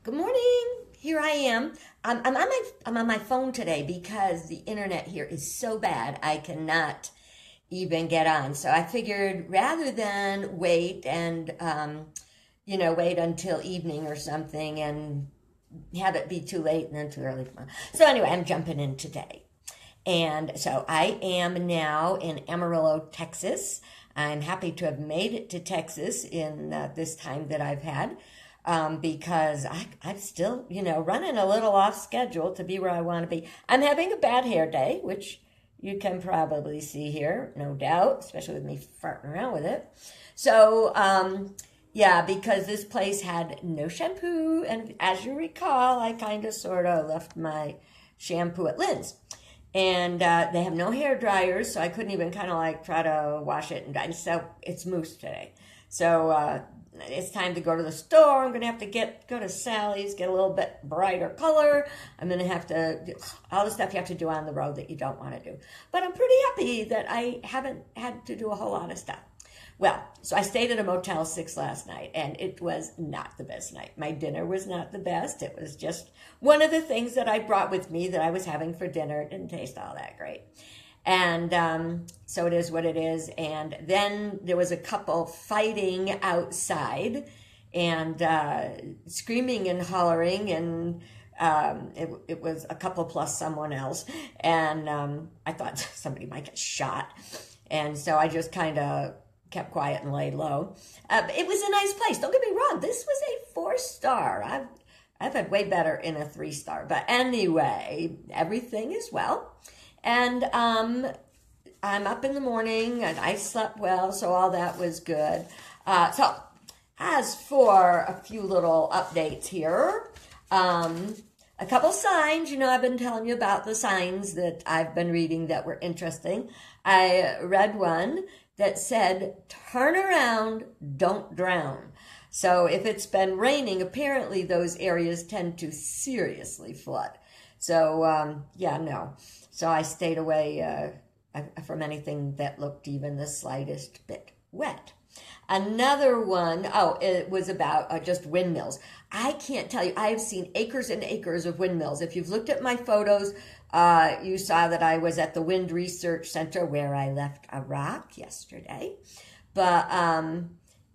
Good morning. Here I am. I'm on my phone today because the internet here is so bad I cannot even get on. So I figured rather than wait and wait until evening or something and have it be too late and then too early tomorrow. So anyway, I'm jumping in today. And so I am now in Amarillo, Texas. I'm happy to have made it to Texas in this time that I've had because I'm still, running a little off schedule to be where I want to be. I'm having a bad hair day, which you can probably see here, no doubt, especially with me farting around with it. So, yeah, because this place had no shampoo, and as you recall, I kind of sort of left my shampoo at Lynn's. And they have no hair dryers, so I couldn't even kind of like try to wash it and dry. So it's mousse today. So it's time to go to the store. I'm going to have to go to Sally's, get a little bit brighter color. I'm going to have to do all the stuff you have to do on the road that you don't want to do. But I'm pretty happy that I haven't had to do a whole lot of stuff. Well, so I stayed at a Motel 6 last night, and it was not the best night. My dinner was not the best. It was just one of the things that I brought with me that I was having for dinner. It didn't taste all that great. And so it is what it is. And then there was a couple fighting outside and screaming and hollering, and it was a couple plus someone else. And I thought somebody might get shot. And so I just kind of kept quiet and laid low. It was a nice place. Don't get me wrong. This was a 4-star. I've had way better in a 3-star. But anyway, everything is well. And I'm up in the morning and I slept well, so all that was good. So as for a few little updates here, a couple signs, I've been telling you about the signs that I've been reading that were interesting. I read one that said, turn around, don't drown. So if it's been raining, apparently those areas tend to seriously flood. So, yeah, no. So I stayed away from anything that looked even the slightest bit wet. Another one, it was about just windmills. I can't tell you, I have seen acres and acres of windmills. If you've looked at my photos, you saw that I was at the Wind Research Center where I left a rock yesterday. But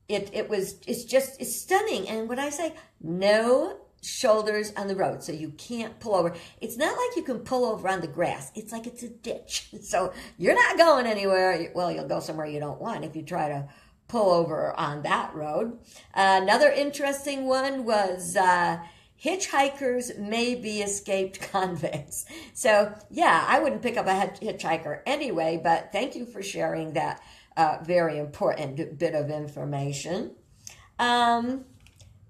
it's stunning. And what I say, no shoulders on the road, so you can't pull over. It's not like you can pull over on the grass. It's like it's a ditch. So you're not going anywhere. Well, you'll go somewhere you don't want if you try to pull over on that road. Another interesting one was hitchhikers may be escaped convicts. So yeah, I wouldn't pick up a hitchhiker anyway, but thank you for sharing that very important bit of information.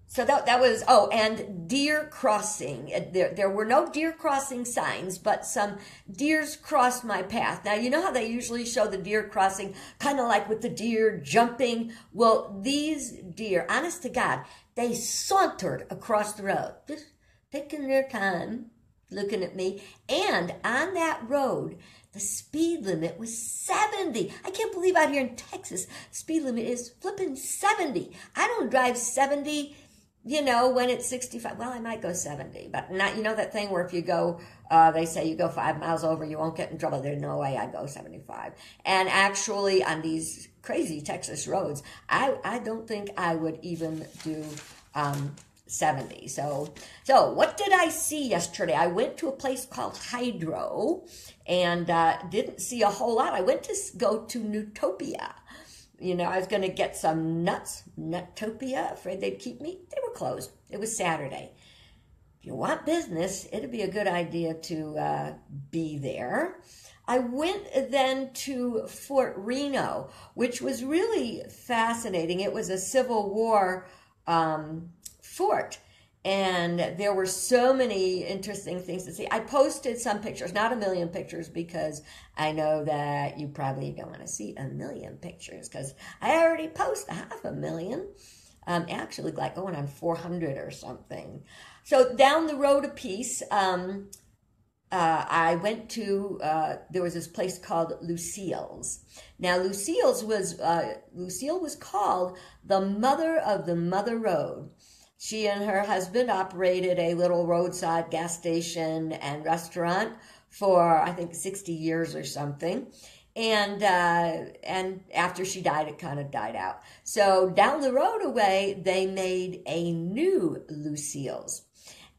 So that was, and deer crossing. There were no deer crossing signs, but some deers crossed my path. Now, you know how they usually show the deer crossing, kind of like with the deer jumping? Well, these deer, honest to God, they sauntered across the road, just taking their time, looking at me. And on that road, the speed limit was 70. I can't believe out here in Texas, speed limit is flipping 70. I don't drive 70 when it's 65, well, I might go 70, but not, that thing where if you go, they say you go 5 miles over, you won't get in trouble. There's no way I'd go 75. And actually on these crazy Texas roads, I don't think I would even do 70. So what did I see yesterday? I went to a place called Hydro and didn't see a whole lot. I went to go to Newtopia. I was going to get some nuts, Nutopia, afraid they'd keep me. They were closed. It was Saturday. If you want business, it'd be a good idea to be there. I went then to Fort Reno, which was really fascinating. It was a Civil War fort. And there were so many interesting things to see. I posted some pictures, not a million pictures, because I know that you probably don't want to see a million pictures, because I already post 500,000. Actually, like going on 400 or something. So down the road a piece, I went to, there was this place called Lucille's. Now, Lucille was called the mother of the Mother Road. She and her husband operated a little roadside gas station and restaurant for, I think, 60 years or something. And after she died, it kind of died out. So down the road away, they made a new Lucille's.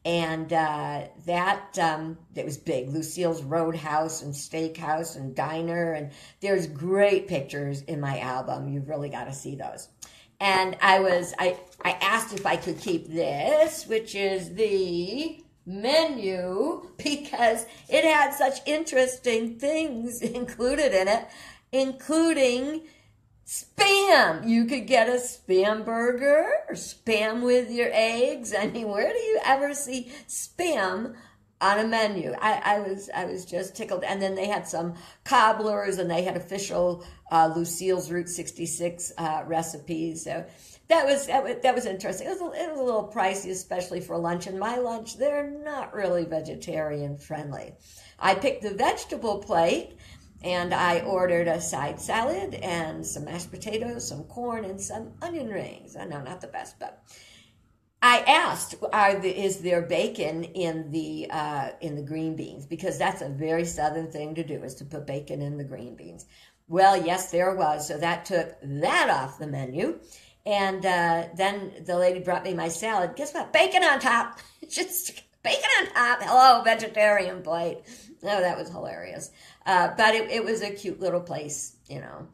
And it was big. Lucille's Roadhouse and Steakhouse and Diner. And there's great pictures in my album. You've really got to see those. And I asked if I could keep this, which is the menu, because it had such interesting things included in it, including Spam. You could get a Spam burger or Spam with your eggs. I mean, where do you ever see Spam on a menu? I was just tickled. And then they had some cobblers, and they had official Lucille's Route 66 recipes. So that was interesting. It was a little pricey, especially for lunch. And my lunch, they're not really vegetarian friendly. I picked the vegetable plate, and I ordered a side salad and some mashed potatoes, some corn, and some onion rings. I know, not the best, but I asked, is there bacon in the green beans? Because that's a very Southern thing to do, is to put bacon in the green beans. Well, yes, there was. So that took that off the menu. And then the lady brought me my salad. Guess what? Bacon on top. Just bacon on top. Hello, vegetarian plate. Oh, that was hilarious. But it was a cute little place, you know.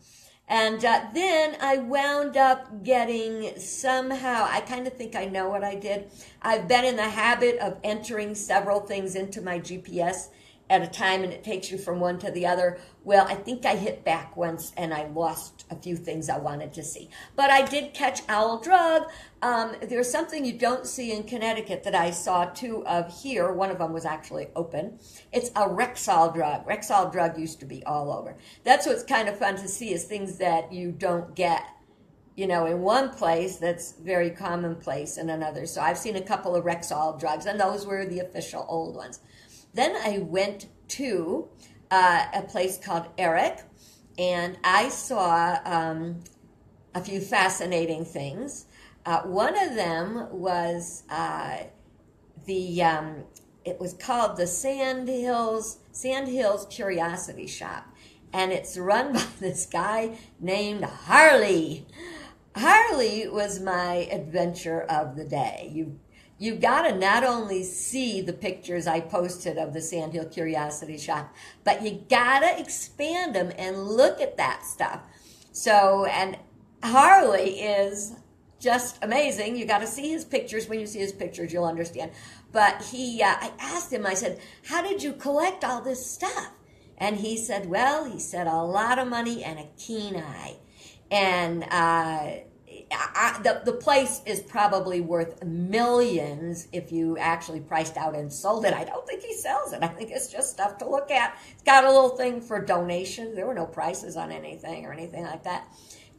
And then I wound up getting somehow, I kind of think I know what I did. I've been in the habit of entering several things into my GPS at a time, and it takes you from one to the other. Well, I think I hit back once, and I lost a few things I wanted to see. But I did catch Owl Drug. There's something you don't see in Connecticut that I saw two of here. One of them was actually open. It's a Rexall Drug. Rexall Drug used to be all over. That's what's kind of fun to see, is things that you don't get, you know, in one place that's very commonplace in another. So I've seen a couple of Rexall Drugs, and those were the official old ones. Then I went to a place called Eric, and I saw a few fascinating things. One of them was it was called the Sand Hills Curiosity Shop, and it's run by this guy named Harley. Harley was my adventure of the day. You've got to not only see the pictures I posted of the Sand Hill Curiosity Shop, but you got to expand them and look at that stuff. So, and Harley is just amazing. You got to see his pictures. When you see his pictures, you'll understand. But I asked him, I said, how did you collect all this stuff? And he said, well, a lot of money and a keen eye. And the place is probably worth millions if you actually priced out and sold it. I don't think he sells it. I think it's just stuff to look at. It's got a little thing for donations. There were no prices on anything or anything like that.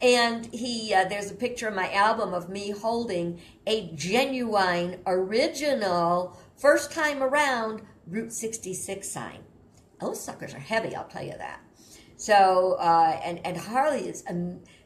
And there's a picture in my album of me holding a genuine, original, first time around Route 66 sign. Those suckers are heavy, I'll tell you that. So, and Harley is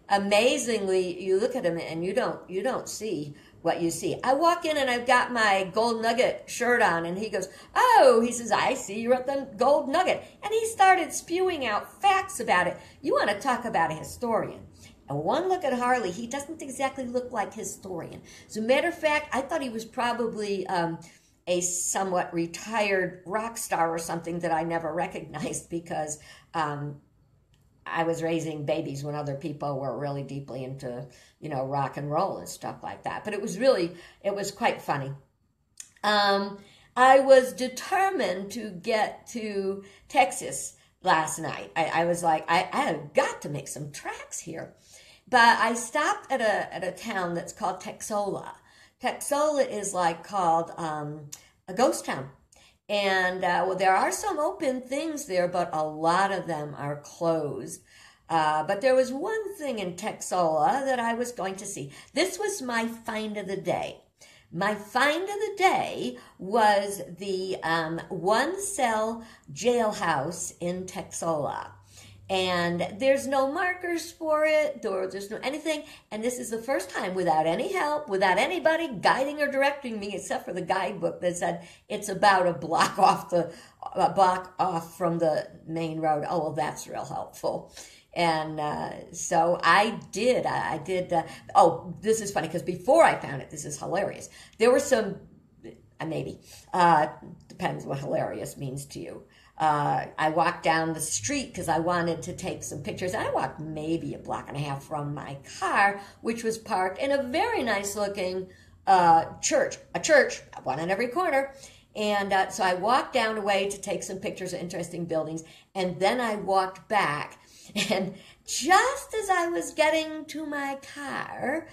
amazingly, you look at him and you don't see what you see. I walk in and I've got my Gold Nugget shirt on, and he goes, oh, he says, I see you're at the Gold Nugget. And he started spewing out facts about it. You want to talk about a historian. And one look at Harley, he doesn't exactly look like a historian. As a matter of fact, I thought he was probably a somewhat retired rock star or something that I never recognized, because I was raising babies when other people were really deeply into, you know, rock and roll and stuff like that. But it was quite funny. I was determined to get to Texas last night. I was like, I have got to make some tracks here. But I stopped at a town that's called Texola. Texola is called a ghost town. And, well, there are some open things there, but a lot of them are closed. But there was one thing in Texola that I was going to see. This was my find of the day. My find of the day was the one-cell jailhouse in Texola. And there's no markers for it, or there's no anything. And this is the first time without any help, without anybody guiding or directing me, except for the guidebook that said it's about a block off from the main road. Oh, well, that's real helpful. And so I did. Oh, this is funny because before I found it, this is hilarious. There were some, maybe, depends what hilarious means to you. I walked down the street because I wanted to take some pictures. I walked maybe a block and a half from my car, which was parked in a very nice looking church. A church, one on every corner. And so I walked down a way to take some pictures of interesting buildings. And then I walked back. And just as I was getting to my car,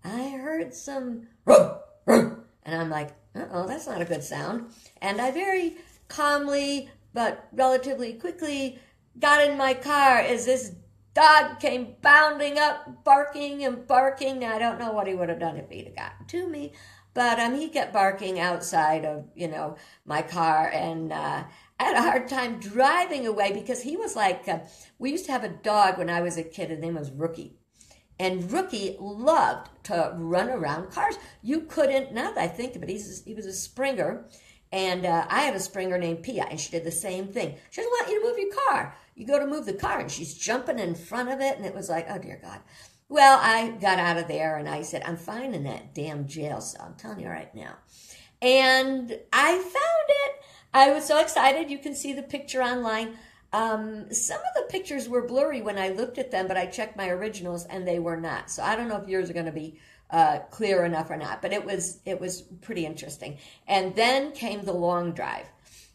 I heard some ruh, ruh. And I'm like, uh-oh, that's not a good sound. And I very calmly but relatively quickly got in my car as this dog came bounding up, barking and barking. Now, I don't know what he would have done if he'd have gotten to me, but he kept barking outside of, my car, and I had a hard time driving away because he was like, we used to have a dog when I was a kid. His name was Rookie. And Rookie loved to run around cars. You couldn't, now that I think of it, he was a Springer. And I had a Springer named Pia, and she did the same thing. She doesn't want you to move your car. You go to move the car, and she's jumping in front of it, and it was like, oh, dear God. Well, I got out of there, and I said, I'm fine in that damn jail cell. I'm telling you right now. And I found it. I was so excited. You can see the picture online. Some of the pictures were blurry when I looked at them, but I checked my originals, and they were not. So I don't know if yours are going to be clear enough or not, but it was pretty interesting. And then came the long drive.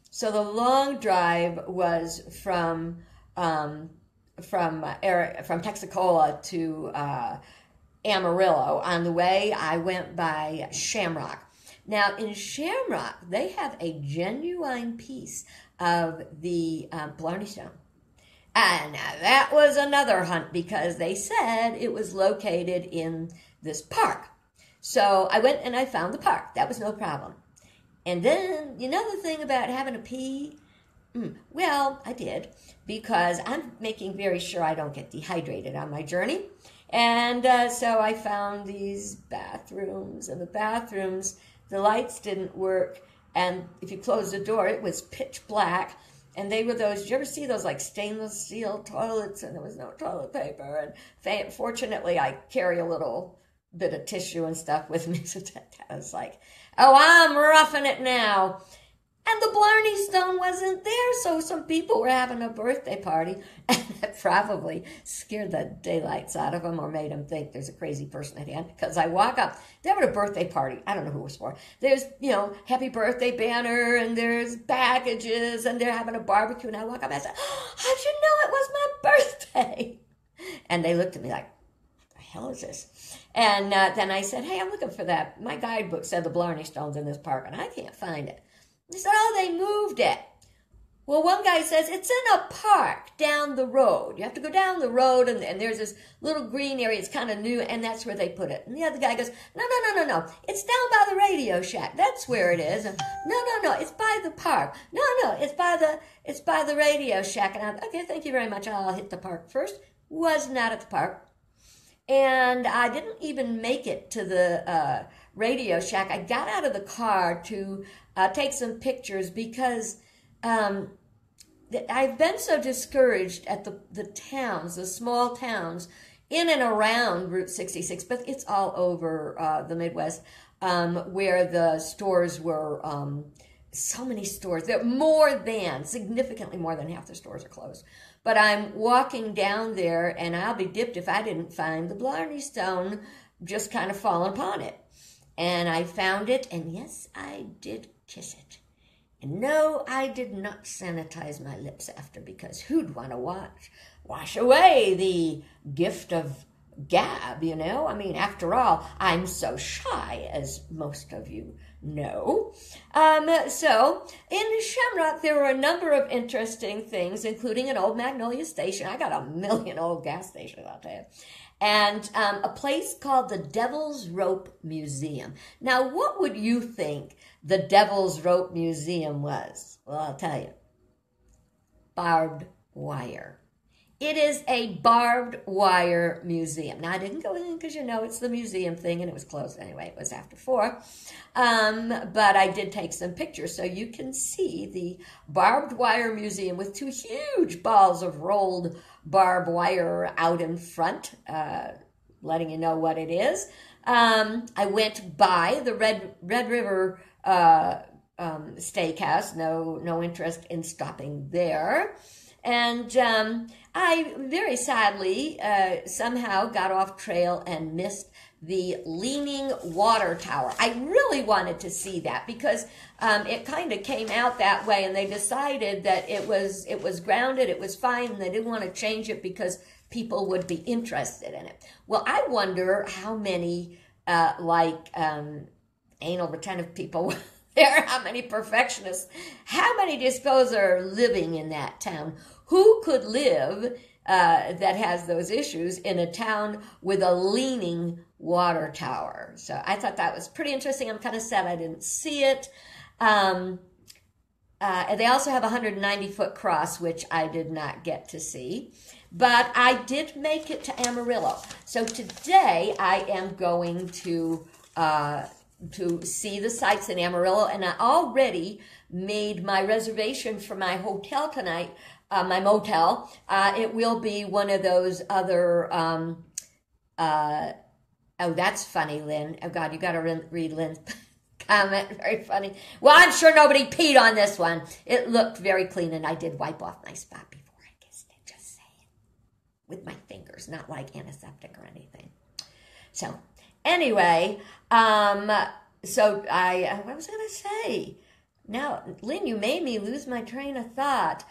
So the long drive was from Texacola to Amarillo. On the way, I went by Shamrock. Now, in Shamrock, they have a genuine piece of the Blarney Stone. And that was another hunt because they said it was located in this park. So I went and I found the park. That was no problem. And then, the thing about having to pee? Well, I did, because I'm making very sure I don't get dehydrated on my journey. And so I found these bathrooms, and the bathrooms, the lights didn't work. And if you closed the door, it was pitch black. And they were those, did you ever see those like stainless steel toilets, and there was no toilet paper? And fortunately, I carry a little bit of tissue and stuff with me. So I was like, oh, I'm roughing it now. And the Blarney Stone wasn't there, so some people were having a birthday party, and it probably scared the daylights out of them or made them think there's a crazy person at hand. Because I walk up, they're at a birthday party. I don't know who it was for. There's, happy birthday banner, and there's packages, and they're having a barbecue. And I walk up and I said, oh, how'd you know it was my birthday? And they looked at me like, what the hell is this? And then I said, hey, I'm looking for that. My guidebook said the Blarney Stone's in this park, and I can't find it. He said, oh, they moved it. Well, one guy says, it's in a park down the road. You have to go down the road, and there's this little green area. It's kind of new, and that's where they put it. And the other guy goes, no. It's down by the Radio Shack. That's where it is. And, no. It's by the park. No. It's by the Radio Shack. And I'm, okay, thank you very much. I'll hit the park first. Was not at the park. And I didn't even make it to the Radio Shack. I got out of the car to take some pictures because I've been so discouraged at the towns, the small towns in and around Route 66, but it's all over the Midwest, where the stores were, so many stores. There significantly more than half the stores are closed. But I'm walking down there, and I'll be dipped if I didn't find the Blarney Stone just kind of fallen upon it. And I found it, and yes, I did kiss it. And no, I did not sanitize my lips after, because who'd want to wash away the gift of gab, I mean, after all, I'm so shy, as most of you know. So in Shamrock, there were a number of interesting things, including an old Magnolia station. I got a million old gas stations, I'll tell you. And a place called the Devil's Rope Museum. Now, what would you think the Devil's Rope Museum was? Well, I'll tell you. Barbed wire. It is a barbed wire museum. Now, I didn't go in because, you know, it's the museum thing and it was closed anyway. It was after 4. But I did take some pictures. So you can see the barbed wire museum with 2 huge balls of rolled barbed wire out in front, letting you know what it is. I went by the Red River Steakhouse. No interest in stopping there. And I very sadly somehow got off trail and missed the Leaning Water Tower. I really wanted to see that because it kind of came out that way, and they decided that it was grounded, it was fine, and they didn't want to change it because people would be interested in it. Well, I wonder how many anal retentive people there, how many perfectionists, how many do you suppose are living in that town? Who could live that has those issues in a town with a leaning water tower? So I thought that was pretty interesting. I'm kind of sad I didn't see it. And they also have a 190-foot cross, which I did not get to see. But I did make it to Amarillo. So today I am going to see the sights in Amarillo, and I already made my reservation for my hotel tonight, my motel. It will be one of those other, oh, that's funny, Lynn. Oh, God, you got to read Lynn's comment. Very funny. Well, I'm sure nobody peed on this one. It looked very clean, and I did wipe off my spot before I kissed it, just saying. With my fingers, not like antiseptic or anything. So, anyway, so what was I going to say? Now, Lynn, you made me lose my train of thought.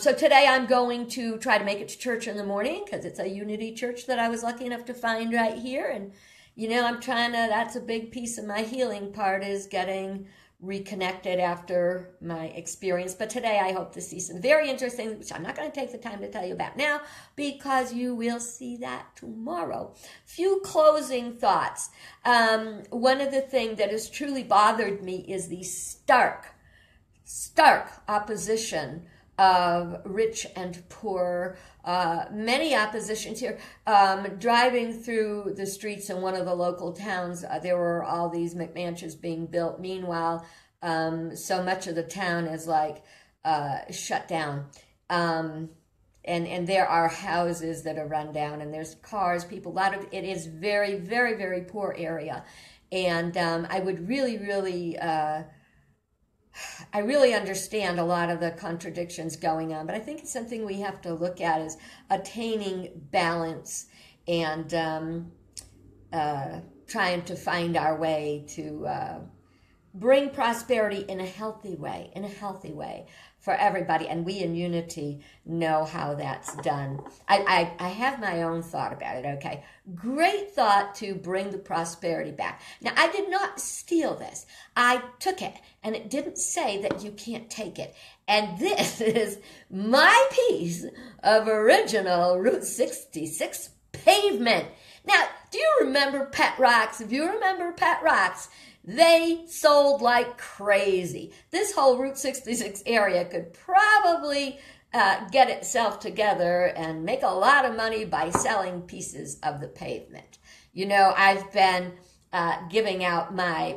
So today I'm going to try to make it to church in the morning because it's a Unity church that I was lucky enough to find right here. And, you know, that's a big piece of my healing part is getting reconnected after my experience. But today I hope to see some very interesting, which I'm not going to take the time to tell you about now because you will see that tomorrow. Few closing thoughts. One of the things that has truly bothered me is the stark opposition of rich and poor. Many oppositions here. Driving through the streets in one of the local towns, there were all these McMansions being built. Meanwhile, so much of the town is like shut down. And there are houses that are run down, and there's cars, people, it is very, very, very poor area. And I would really I really understand a lot of the contradictions going on, but I think it's something we have to look at is attaining balance and trying to find our way to bring prosperity in a healthy way for everybody. And we in Unity know how that's done. I have my own thought about it, okay? Great thought to bring the prosperity back. Now, I did not steal this. I took it, and it didn't say that you can't take it. And this is my piece of original Route 66 pavement. Now, do you remember Pet Rocks? If you remember Pet Rocks, they sold like crazy. This whole Route 66 area could probably get itself together and make a lot of money by selling pieces of the pavement. You know, I've been giving out my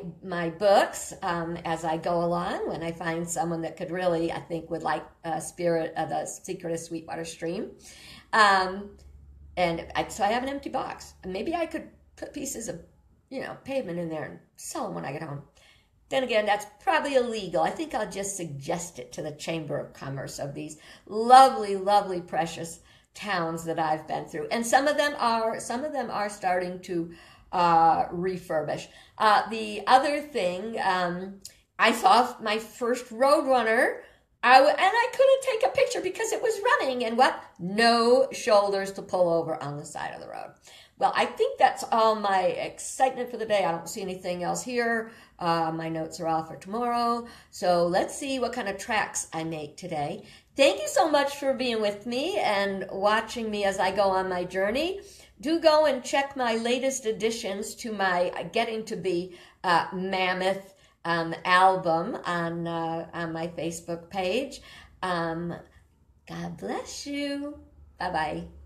books as I go along when I find someone that could really, I think, would like Spirit of the Secret of Sweetwater Stream. So I have an empty box. Maybe I could put pieces of pavement in there and sell them when I get home. Then again, that's probably illegal. I think I'll just suggest it to the Chamber of Commerce of these lovely, lovely, precious towns that I've been through. And some of them are starting to refurbish. The other thing, I saw my first Roadrunner, and I couldn't take a picture because it was running, and no shoulders to pull over on the side of the road. Well, I think that's all my excitement for the day. I don't see anything else here. My notes are all for tomorrow. So let's see what kind of tracks I make today. Thank you so much for being with me and watching me as I go on my journey. Do go and check my latest additions to my Getting to Be Mammoth album on my Facebook page. God bless you. Bye-bye.